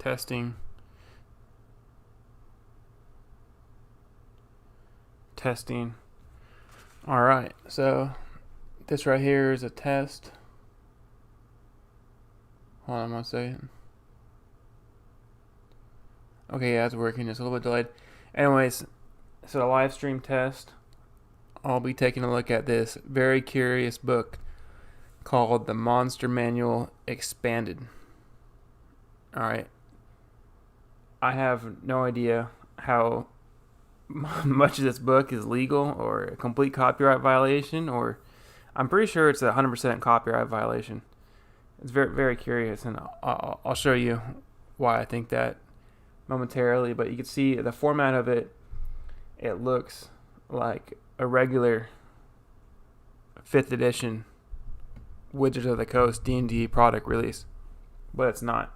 Testing. Testing. Alright, so this right here is a test. Hold on 1 second. Okay, yeah, it's working. It's a little bit delayed. Anyways, so a live stream test. I'll be taking a look at this very curious book called The Monster Manual Expanded. Alright. I have no idea how much of this book is legal or a complete copyright violation, or I'm pretty sure it's a 100% copyright violation. It's very, very curious, and I'll show you why I think that momentarily. But you can see the format of it. It looks like a regular 5th edition Wizards of the Coast D&D product release, but it's not.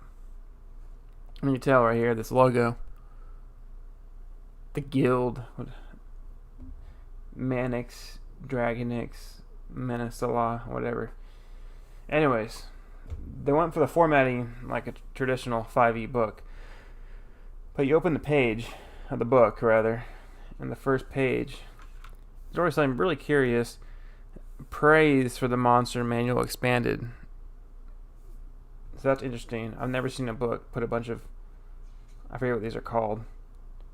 I mean, you tell right here, this logo, the guild, Manix, Dragonix, Menacela, whatever. Anyways, they went for the formatting like a traditional 5e book. But you open the page of the book, rather, and the first page, there's always something really curious. Praise for the Monster Manual Expanded. So that's interesting. I've never seen a book put a bunch of, I forget what these are called,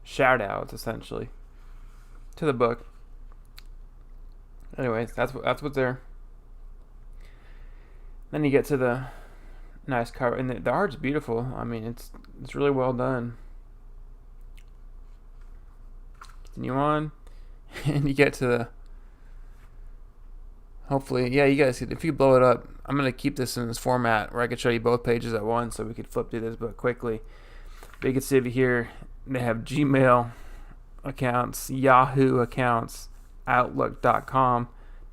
shout outs essentially to the book. Anyways, that's what's there. Then you get to the nice cover, and the art's beautiful. I mean, it's really well done. Continue on, and you get to the, hopefully, yeah, you guys, if you blow it up, I'm going to keep this in this format where I could show you both pages at once so we could flip through this book quickly. But you can see over here, they have Gmail accounts, Yahoo accounts, Outlook.com.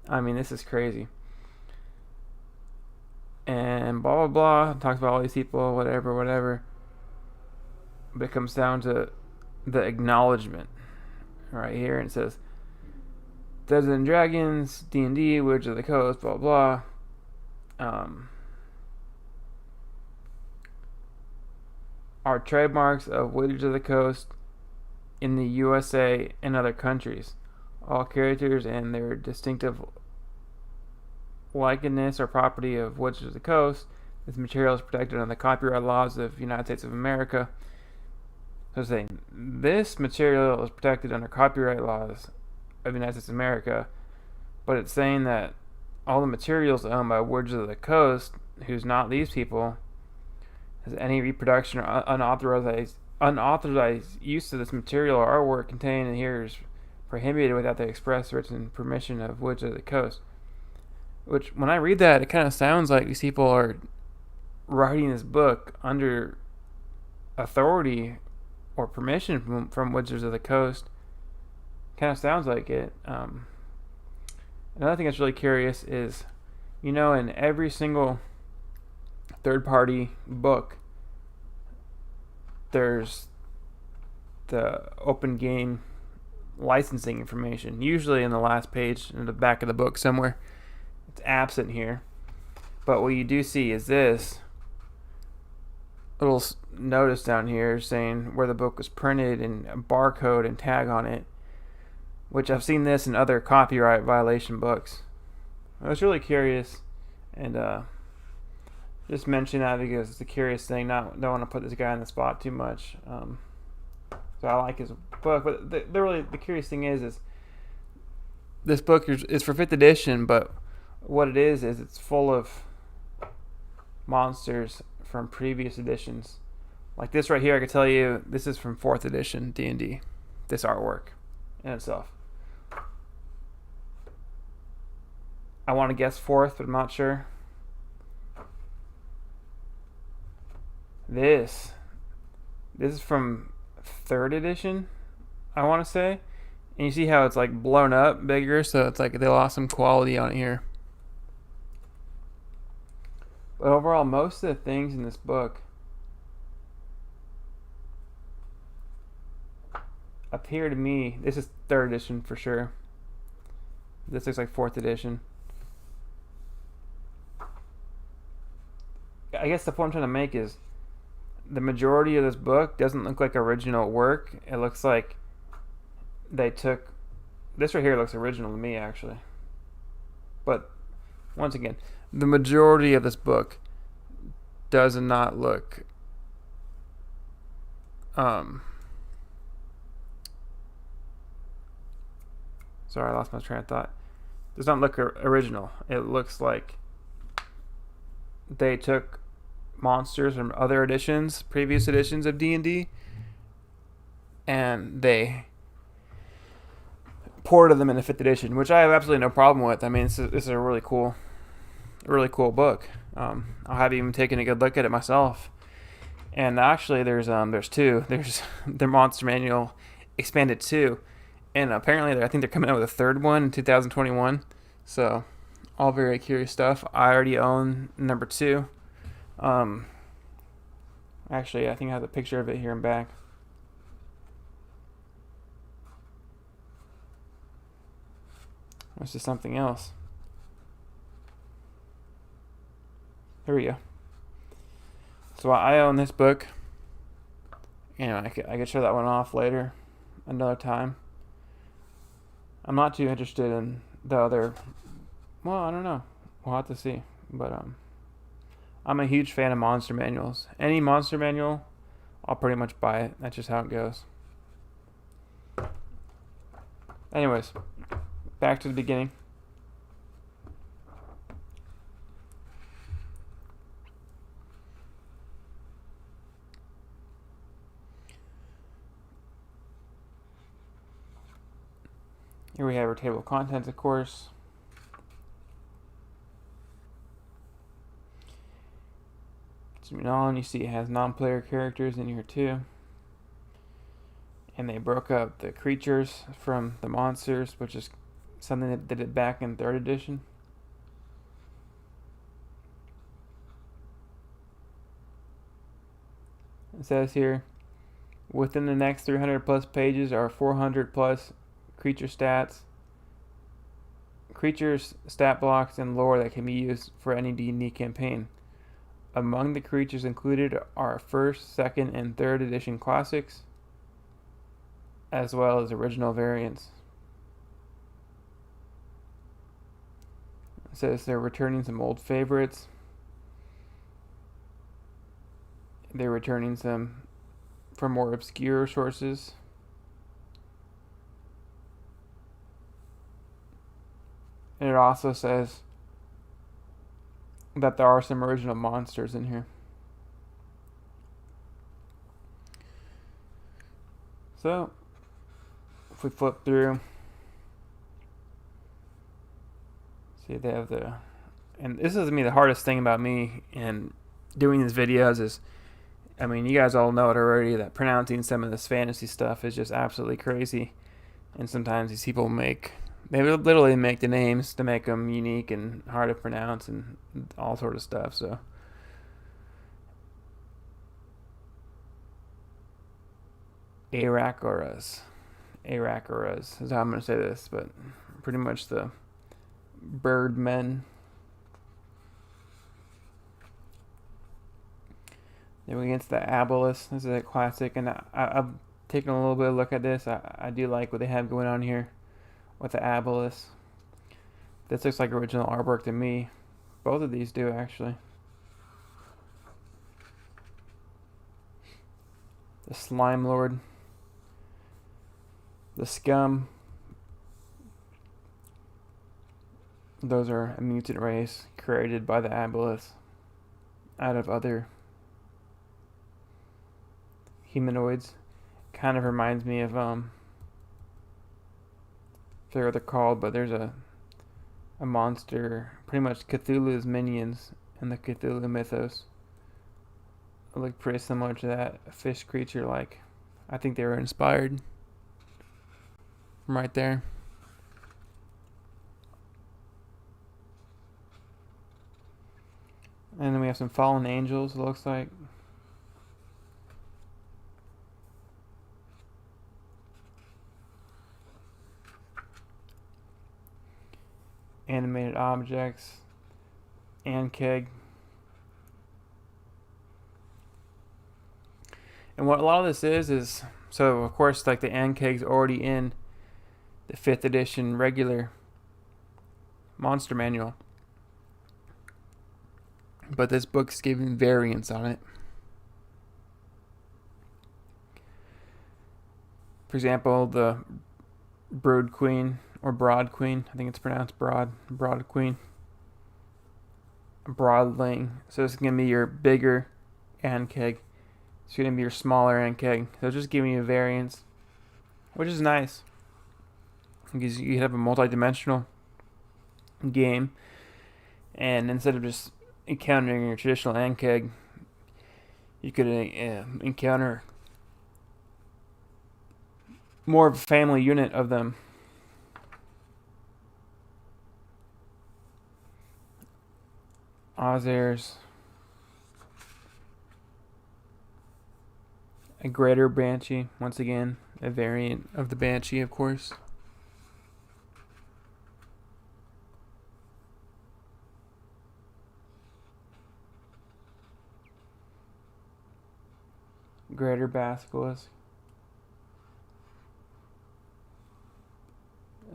I mean, this is crazy. And blah, blah, blah. Talks about all these people, whatever. But it comes down to the acknowledgement right here, and it says, Dungeons and Dragons, D&D, Wizards of the Coast, blah, blah. Are trademarks of Wizards of the Coast in the USA and other countries. All characters and their distinctive likeness or property of Wizards of the Coast. This material is protected under the copyright laws of the United States of America. So saying this material is protected under copyright laws of the United States of America, but it's saying that all the materials owned by Wizards of the Coast, who's not these people, has any reproduction or unauthorized use of this material or artwork contained in here is prohibited without the express written permission of Wizards of the Coast. Which, when I read that, it kind of sounds like these people are writing this book under authority or permission from Wizards of the Coast. Kind of sounds like it. Another thing that's really curious is, in every single third-party book, there's the open game licensing information, usually in the last page in the back of the book somewhere. It's absent here. But what you do see is this little notice down here saying where the book was printed and a barcode and tag on it, which I've seen this in other copyright violation books. I was really curious, and just mention that because it's a curious thing. Don't want to put this guy on the spot too much. So I like his book, but the curious thing is this book is for 5th edition, but what it is it's full of monsters from previous editions. Like this right here, I could tell you this is from 4th edition D&D. This artwork in itself. I want to guess 4th, but I'm not sure. This is from 3rd edition, I want to say. And you see how it's like blown up bigger, so it's like they lost some quality on it here. But overall, most of the things in this book appear to me, this is 3rd edition for sure. This looks like 4th edition. I guess the point I'm trying to make is the majority of this book doesn't look like original work. It looks like they took... This right here looks original to me, actually. But, once again, the majority of this book does not look... Sorry, I lost my train of thought. Does not look original. It looks like they took monsters from other editions, previous editions of D&D, and they ported them into 5th edition, which I have absolutely no problem with. I mean, this is a really cool book. I'll have even taken a good look at it myself. And actually, there's two. There's the Monster Manual Expanded 2. And apparently, I think they're coming out with a 3rd one in 2021. So, all very curious stuff. I already own number 2. Actually, I think I have a picture of it here and back. This is something else. Here we go. So I own this book. You know, I could show that one off later, another time. I'm not too interested in the other. Well, I don't know. We'll have to see. But I'm a huge fan of monster manuals. Any monster manual, I'll pretty much buy it. That's just how it goes. Anyways, back to the beginning. Here we have our table of contents, of course. Zooming on, you see it has non-player characters in here too. And they broke up the creatures from the monsters, which is something that they did back in 3rd edition. It says here, within the next 300 plus pages are 400 plus creature stats, creatures, stat blocks, and lore that can be used for any D&D campaign. Among the creatures included are 1st, 2nd, and 3rd edition classics, as well as original variants. It says they're returning some old favorites. They're returning some from more obscure sources. And it also says that there are some original monsters in here. So, if we flip through, see they have the, and this is the hardest thing about me in doing these videos is, I mean, you guys all know it already, that pronouncing some of this fantasy stuff is just absolutely crazy. And sometimes these people they literally make the names to make them unique and hard to pronounce and all sort of stuff. So, Aracorus is how I'm going to say this, but pretty much the bird men. Then we get into the Abolus. This is a classic, and I've taken a little bit of a look at this. I do like what they have going on here with the Abolus. This looks like original artwork to me. Both of these do, actually. The Slime Lord. The Scum. Those are a mutant race created by the Abolus out of other humanoids. Kind of reminds me of I forget what they're called, but there's a monster, pretty much Cthulhu's minions in the Cthulhu mythos. It look pretty similar to that, a fish creature like. I think they were inspired from right there. And then we have some fallen angels, it looks like. Animated objects, and keg. And what a lot of this is so of course like the Ankeg's already in the 5th edition regular Monster Manual, but this book's giving variants on it. For example, the Brood Queen, or Broad Queen, I think it's pronounced Broad Queen, Broadling. So it's going to be your bigger Ankeg. It's going to be your smaller Ankeg. So it's just giving you variants, which is nice, because you have a multi-dimensional game, and instead of just encountering your traditional Ankeg, you could encounter more of a family unit of them. Ozairs, a greater Banshee, once again, a variant of the Banshee, of course. Greater Basilisk,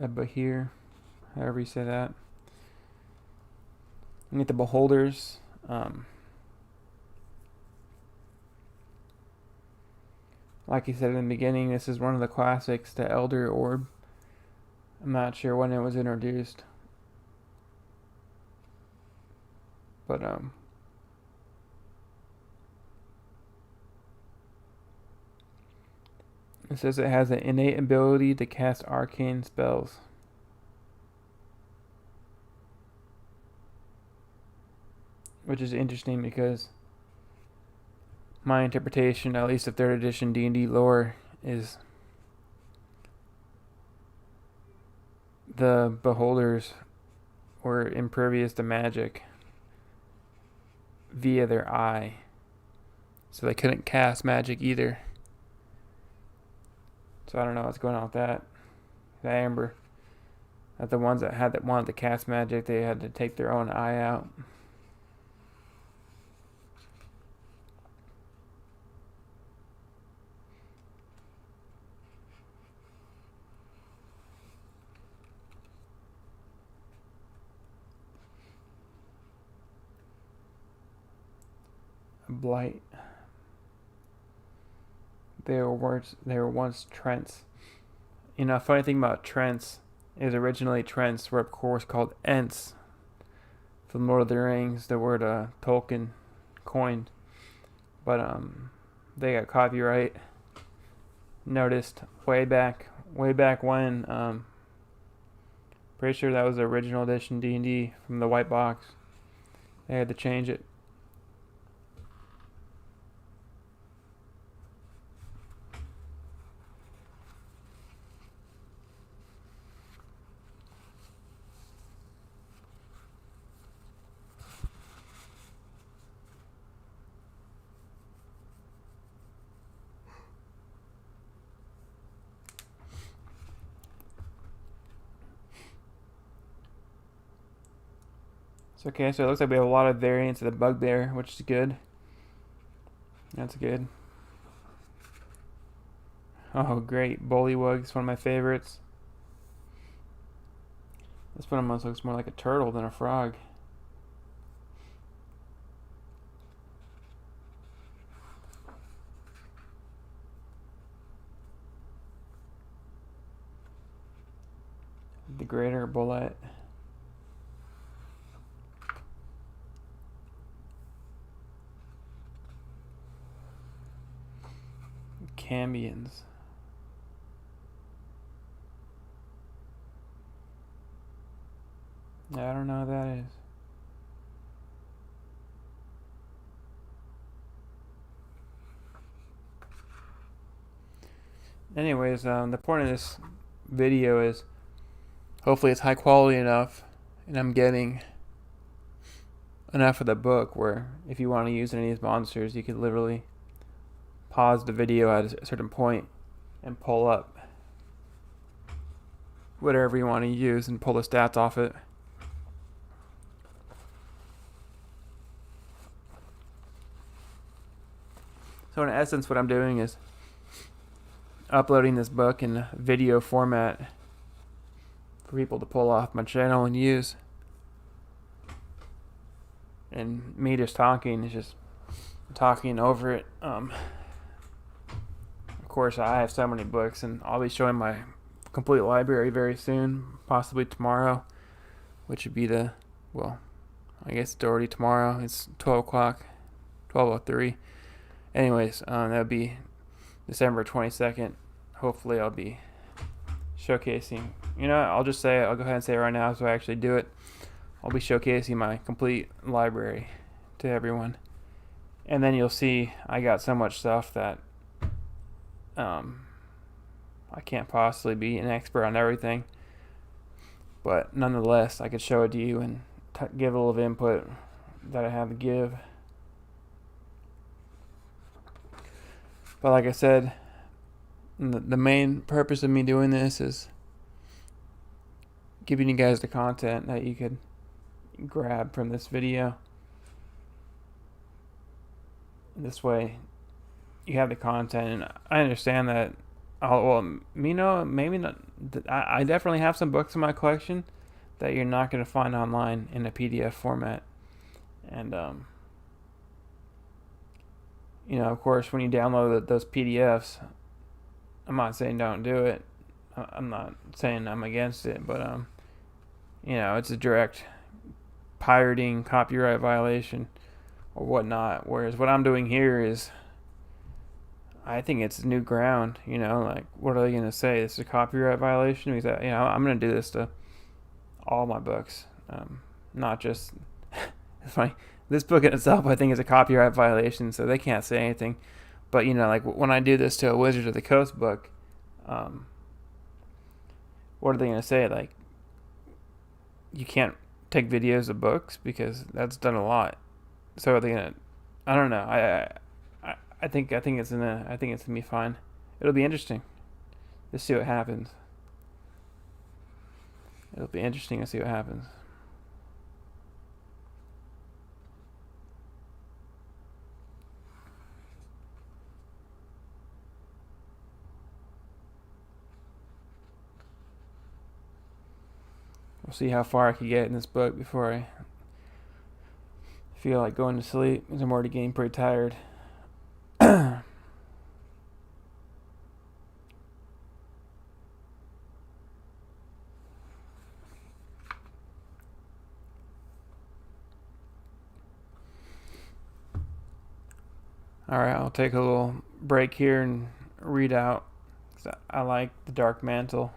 a Bahir, however you say that. You get the Beholders. Like I said in the beginning, this is one of the classics, the Elder Orb. I'm not sure when it was introduced, but it says it has an innate ability to cast arcane spells. Which is interesting because my interpretation, at least of 3rd edition D&D lore, is the Beholders were impervious to magic via their eye. So they couldn't cast magic either. So I don't know what's going on with that. The Amber, that the ones that wanted to cast magic, they had to take their own eye out. Blight. They were once Trents. You know, funny thing about Trents is originally Trents were of course called Ents. From Lord of the Rings, the word Tolkien coined, but they got copyright noticed way back when. Pretty sure that was the original edition D&D from the white box. They had to change it. Okay, so it looks like we have a lot of variants of the Bugbear, which is good. That's good. Oh, great. Bullywug's one of my favorites. This one almost looks more like a turtle than a frog. The Greater Bullet. Cambions. I don't know what that is. Anyways, the point of this video is hopefully it's high quality enough and I'm getting enough of the book where if you want to use any of these monsters, you could literally pause the video at a certain point and pull up whatever you want to use and pull the stats off it. So in essence, what I'm doing is uploading this book in video format for people to pull off my channel and use. And me just talking is just talking over it. Of course, I have so many books, and I'll be showing my complete library very soon, possibly tomorrow, which would be I guess it's already tomorrow. It's 12 o'clock, 12:03. Anyways, that would be December 22nd. Hopefully, I'll be showcasing. I'll go ahead and say it right now, so I actually do it. I'll be showcasing my complete library to everyone. And then you'll see I got so much stuff that I can't possibly be an expert on everything. But nonetheless, I could show it to you and give a little input that I have to give. But like I said, the main purpose of me doing this is giving you guys the content that you could grab from this video. This way you have the content, and I understand that maybe not. I definitely have some books in my collection that you're not going to find online in a PDF format. And of course, when you download those PDFs, I'm not saying don't do it. I'm not saying I'm against it, but it's a direct pirating, copyright violation, or whatnot. Whereas what I'm doing here is, I think it's new ground. Like, what are they gonna say? This is a copyright violation? Because I'm gonna do this to all my books, not just. It's funny. This book in itself, I think, is a copyright violation, so they can't say anything. But like when I do this to a Wizards of the Coast book, what are they gonna say? Like, you can't take videos of books, because that's done a lot. So are they gonna? I don't know. I think it's gonna be fine. It'll be interesting to see what happens. It'll be interesting to see what happens. We'll see how far I can get in this book before I feel like going to sleep, because I'm already getting pretty tired. Alright, I'll take a little break here and read out. I like the Dark Mantle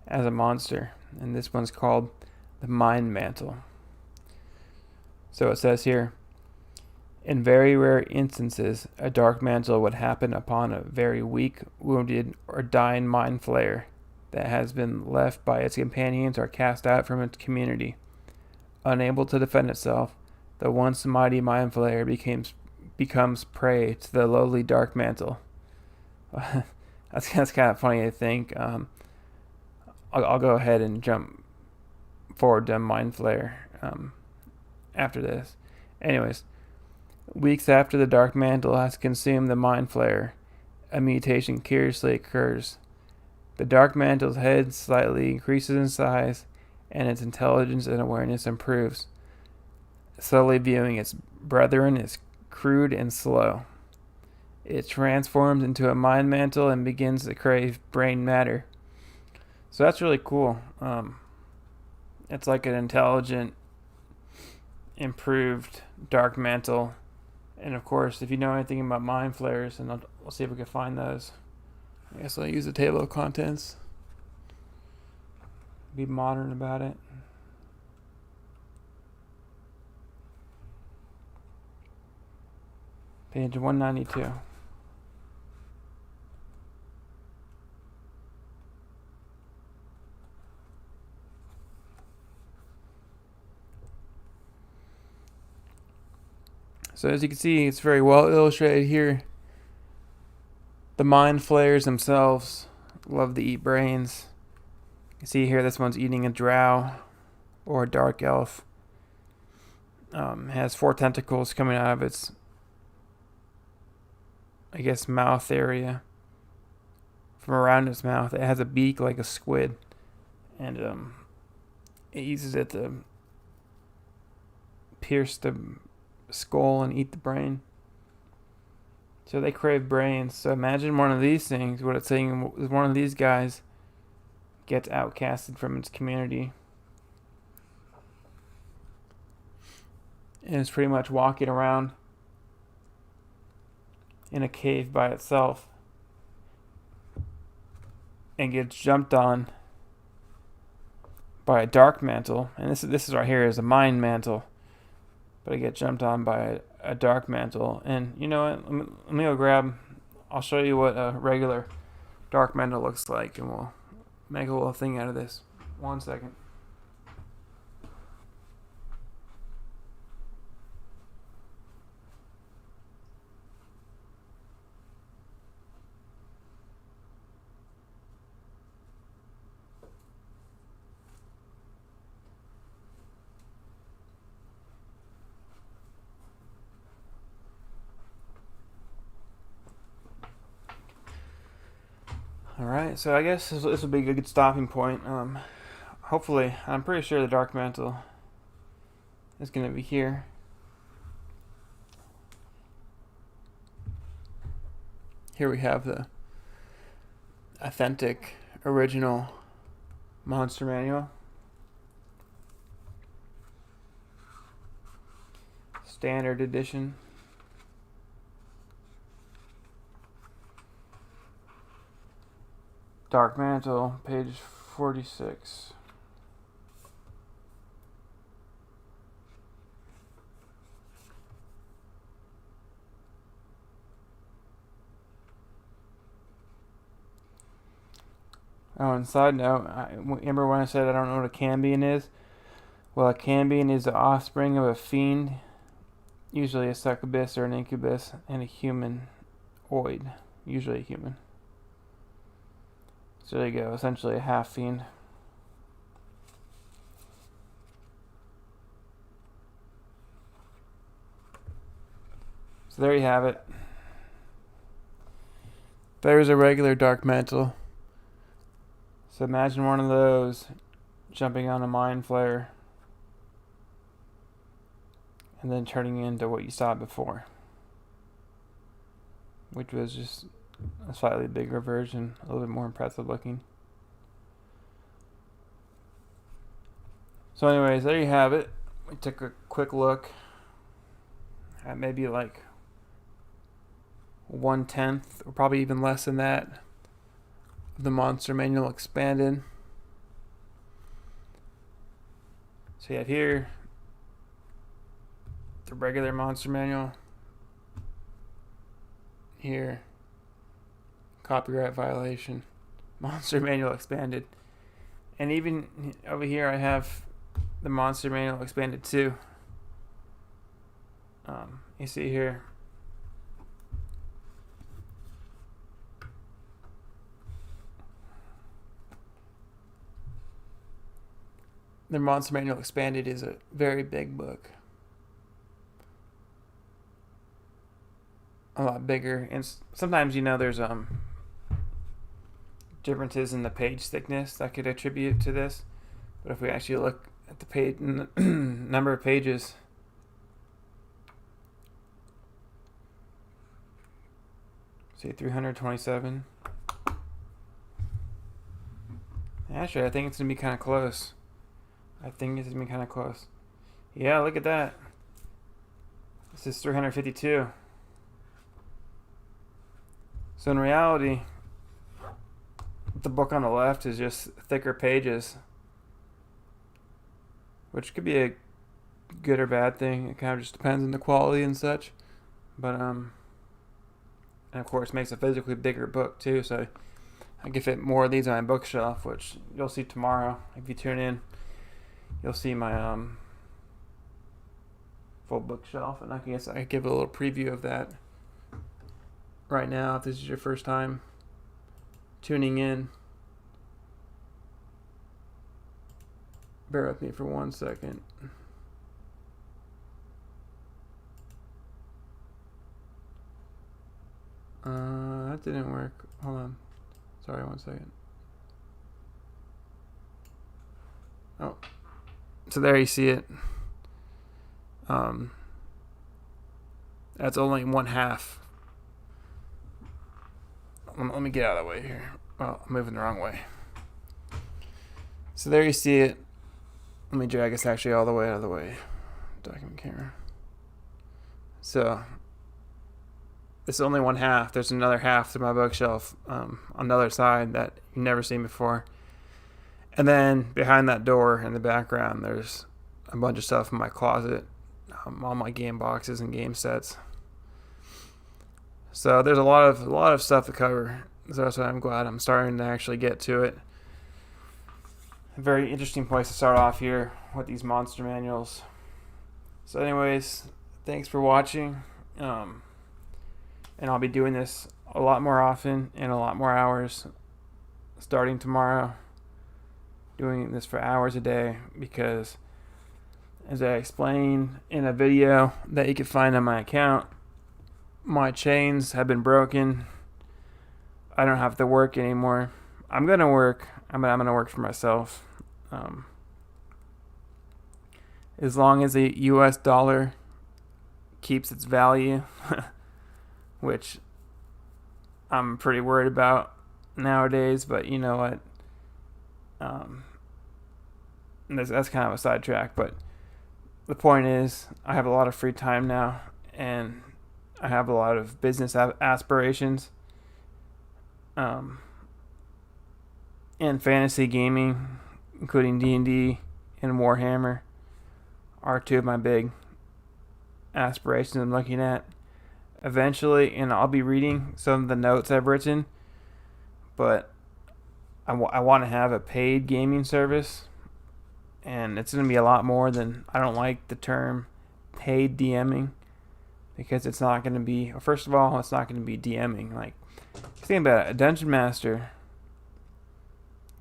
as a monster, and this one's called the Mine Mantle. So it says here, in very rare instances, a dark mantle would happen upon a very weak, wounded, or dying mine flayer that has been left by its companions or cast out from its community. Unable to defend itself, the once mighty mine flayer becomes prey to the lowly dark mantle. That's kind of funny to think. I'll go ahead and jump forward to Mine Flayer after this. Anyways, weeks after the Dark Mantle has consumed the Mine Flayer, a mutation curiously occurs. The Dark Mantle's head slightly increases in size, and its intelligence and awareness improves, slowly viewing its brethren as crude and slow. It transforms into a Mine Mantle and begins to crave brain matter. So that's really cool. It's like an intelligent, improved Dark Mantle. And of course, if you know anything about Mind Flayers, and I'll see if we can find those. I guess I'll use the table of contents. Be modern about it. Page 192. So as you can see, it's very well illustrated here. The Mind Flayers themselves love to eat brains. You can see here this one's eating a drow or a dark elf. Has 4 tentacles coming out of its I guess, mouth area. From around its mouth, it has a beak like a squid, and it uses it to pierce the skull and eat the brain. So they crave brains. So imagine one of these things. What it's saying is one of these guys gets outcasted from its community, and is pretty much walking around in a cave by itself, and gets jumped on by a dark mantle. And this is right here is a mine mantle, but I get jumped on by a dark mantle. And you know what? Let me go grab. I'll show you what a regular dark mantle looks like, and we'll make a little thing out of this. 1 second. Alright, so I guess this will be a good stopping point. Hopefully, I'm pretty sure the dark mantle is going to be here. Here we have the authentic, original monster manual. Standard edition. Dark Mantle, page 46. Oh, and side note, remember when I said I don't know what a Cambion is? Well, a Cambion is the offspring of a fiend, usually a succubus or an incubus, and a humanoid, usually a human. So there you go, essentially a half fiend. So there you have it. There's a regular dark mantle. So imagine one of those jumping on a mind flare and then turning into what you saw before, which was just a slightly bigger version, a little bit more impressive looking. So anyways, there you have it. We took a quick look at maybe like 1/10, or probably even less than that, of the Monster Manual expanded. So you have here the regular Monster Manual. Here, copyright violation, Monster Manual expanded. And even over here I have the Monster Manual expanded too. You see here, the Monster Manual expanded is a very big book. A lot bigger, and sometimes there's differences in the page thickness that could attribute to this. But if we actually look at the page number of pages, say 327. Actually, I think it's gonna be kind of close. Yeah, look at that. This is 352. So in reality, the book on the left is just thicker pages, which could be a good or bad thing. It kind of just depends on the quality and such. But and of course makes a physically bigger book too, so I can fit more of these on my bookshelf, which you'll see tomorrow. If you tune in, you'll see my full bookshelf, and I guess I could give a little preview of that right now if this is your first time tuning in. Bear with me for 1 second. That didn't work. Hold on. Sorry, 1 second. Oh. So there you see it. That's only 1/2. Let me get out of the way here. Oh, I'm moving the wrong way. So there you see it. Let me drag us actually all the way out of the way. Document camera. So this is only 1/2. There's another half to my bookshelf on the other side that you've never seen before. And then behind that door in the background, there's a bunch of stuff in my closet, all my game boxes and game sets. So there's a lot of stuff to cover. So that's why I'm glad I'm starting to actually get to it. A very interesting place to start off here with these monster manuals. So anyways, thanks for watching. And I'll be doing this a lot more often and a lot more hours starting tomorrow. Doing this for hours a day because, as I explained in a video that you can find on my account, my chains have been broken. I don't have to work anymore. I'm gonna work. I'm gonna work for myself. As long as the U.S. dollar keeps its value, which I'm pretty worried about nowadays. But you know what? That's kind of a sidetrack. But the point is, I have a lot of free time now, and I have a lot of business aspirations. And fantasy gaming, including D&D and Warhammer, are two of my big aspirations I'm looking at. Eventually, and I'll be reading some of the notes I've written, but I want to have a paid gaming service, and it's going to be a lot more than, I don't like the term paid DMing, because it's not going to be, first of all, it's not going to be DMing. Like, think about it, a dungeon master.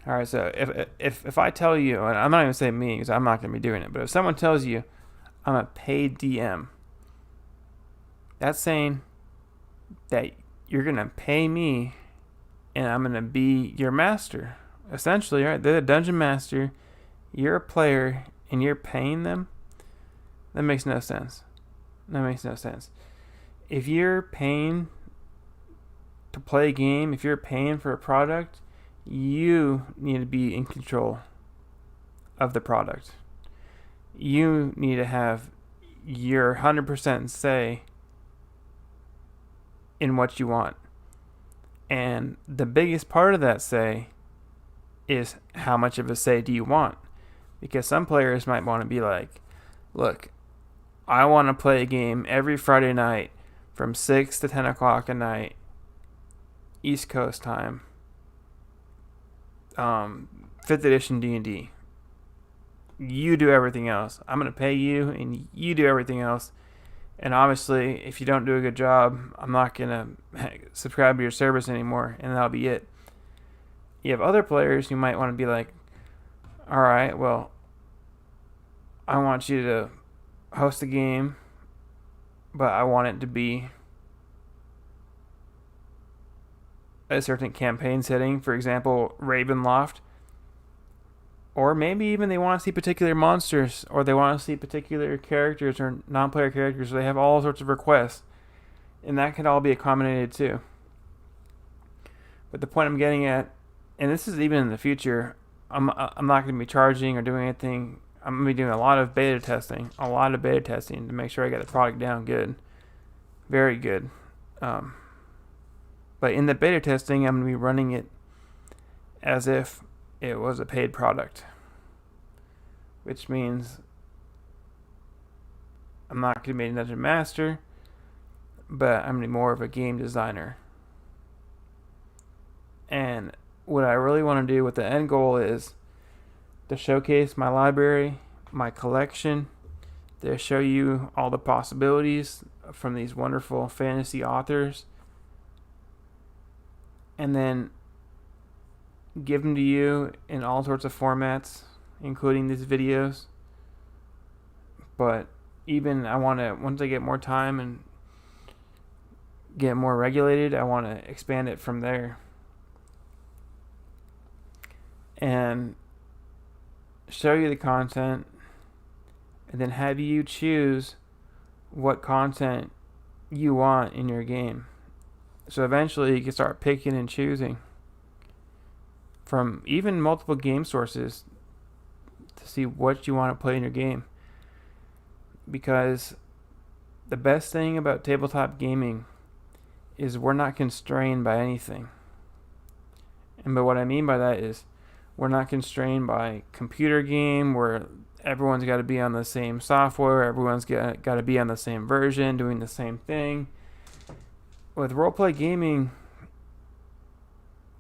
Alright, so if I tell you, and I'm not even saying me, because I'm not going to be doing it, but if someone tells you I'm a paid DM, that's saying that you're going to pay me and I'm going to be your master. Essentially, right? They're a dungeon master, you're a player, and you're paying them. That makes no sense. That makes no sense. If you're paying to play a game, if you're paying for a product, you need to be in control of the product. You need to have your 100% say in what you want. And the biggest part of that say is how much of a say do you want? Because some players might want to be like, look, I want to play a game every Friday night from 6 to 10 o'clock at night, East Coast time, 5th edition D&D. You do everything else. I'm going to pay you, and you do everything else. And obviously, if you don't do a good job, I'm not going to subscribe to your service anymore, and that'll be it. You have other players who might want to be like, all right, well, I want you to host a game, but I want it to be a certain campaign setting, for example, Ravenloft. Or maybe even they want to see particular monsters, or they want to see particular characters or non-player characters. So they have all sorts of requests, and that can all be accommodated too. But the point I'm getting at, and this is even in the future, I'm not going to be charging or doing anything. I'm going to be doing a lot of beta testing to make sure I get the product down good, very good. But in the beta testing, I'm going to be running it as if it was a paid product, which means I'm not going to be a dungeon master, but I'm going to be more of a game designer. And what I really want to do with the end goal is to showcase my library, my collection, to show you all the possibilities from these wonderful fantasy authors, and then give them to you in all sorts of formats, including these videos. But even I want to, once I get more time and get more regulated, I want to expand it from there. And show you the content, and then have you choose what content you want in your game. So eventually you can start picking and choosing from even multiple game sources to see what you want to play in your game. Because the best thing about tabletop gaming is we're not constrained by anything. And but what I mean by that is we're not constrained by computer game where everyone's got to be on the same software, everyone's got to be on the same version, doing the same thing. With roleplay gaming,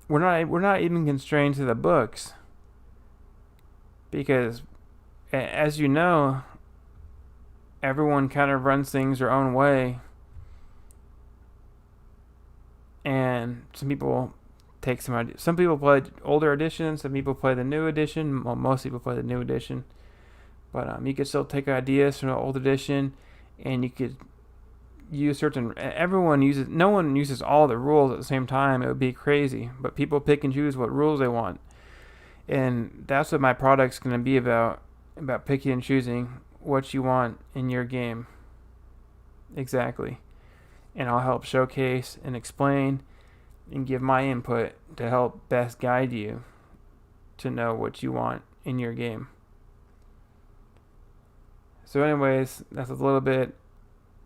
we're not even constrained to the books, because as you know, everyone kind of runs things their own way, and some people take some ideas. Some people play older editions, some people play the new edition. Well, most people play the new edition, but you could still take ideas from the old edition, and you could use certain. No one uses all the rules at the same time. It would be crazy, but people pick and choose what rules they want, and that's what my product's going to be about picking and choosing what you want in your game. Exactly. And I'll help showcase and explain and give my input to help best guide you to know what you want in your game. So anyways, that's a little bit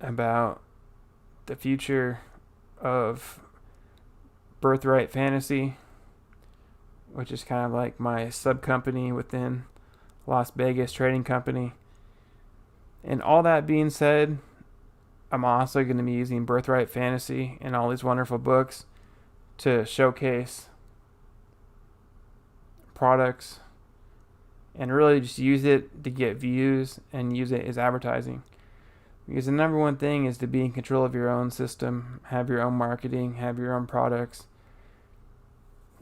about the future of Birthright Fantasy, which is kind of like my sub-company within Las Vegas Trading Company. And all that being said, I'm also going to be using Birthright Fantasy and all these wonderful books to showcase products and really just use it to get views and use it as advertising. Because the number one thing is to be in control of your own system, have your own marketing, have your own products,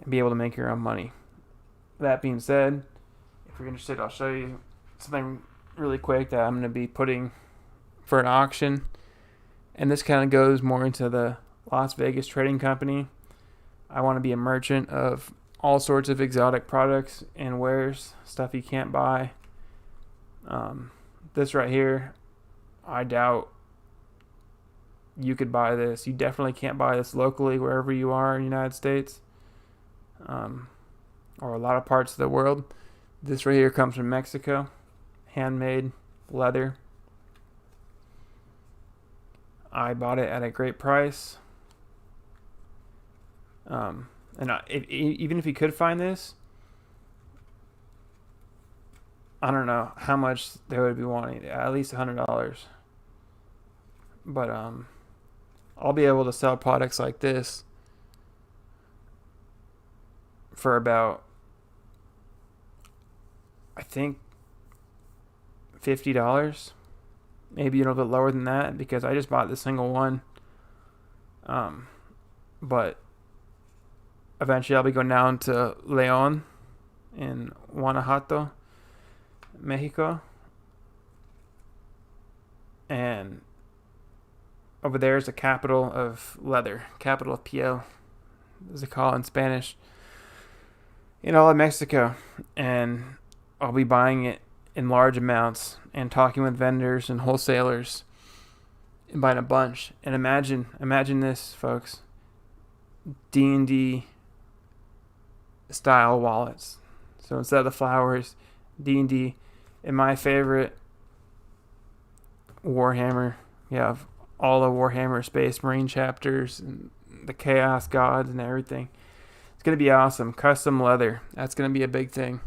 and be able to make your own money. That being said, if you're interested, I'll show you something really quick that I'm going to be putting for an auction. And this kind of goes more into the Las Vegas Trading Company. I want to be a merchant of all sorts of exotic products and wares, stuff you can't buy. This right here, I doubt you could buy this. You definitely can't buy this locally wherever you are in the United States, or a lot of parts of the world. This right here comes from Mexico, handmade leather. I bought it at a great price. Even if you could find this, I don't know how much they would be wanting. At least $100. But I'll be able to sell products like this for about, I think, $50. Maybe a little bit lower than that, because I just bought the single one. But eventually I'll be going down to León in Guanajuato, Mexico. And over there is the capital of leather, capital of piel, as they call it in Spanish, in all of Mexico. And I'll be buying it in large amounts and talking with vendors and wholesalers and buying a bunch. And imagine this, folks. D&D style wallets. So instead of the flowers, D&D. And my favorite, Warhammer. You have all the Warhammer Space Marine chapters and the Chaos Gods and everything. It's going to be awesome. Custom leather. That's going to be a big thing.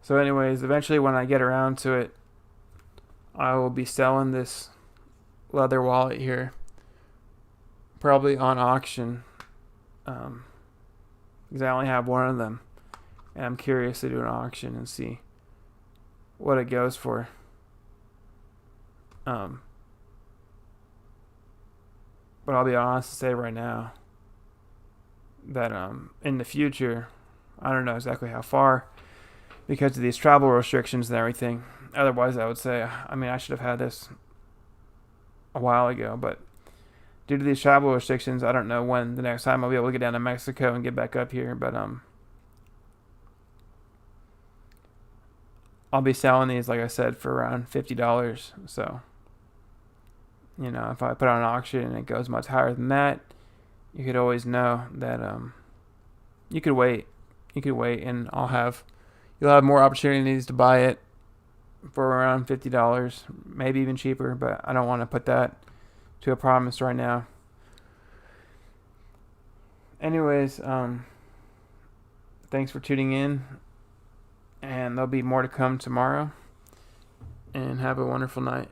So anyways, eventually when I get around to it, I will be selling this leather wallet here. Probably on auction. Because I only have one of them. And I'm curious to do an auction and see what it goes for. But I'll be honest to say right now that in the future, I don't know exactly how far, because of these travel restrictions and everything. Otherwise, I would say, I should have had this a while ago, but due to these travel restrictions, I don't know when the next time I'll be able to get down to Mexico and get back up here, but I'll be selling these, like I said, for around $50. So, if I put on an auction and it goes much higher than that, you could always know that you could wait. You could wait, and you'll have more opportunities to buy it for around $50, maybe even cheaper. But I don't want to put that to a promise right now. Anyways, thanks for tuning in, and there'll be more to come tomorrow. And have a wonderful night.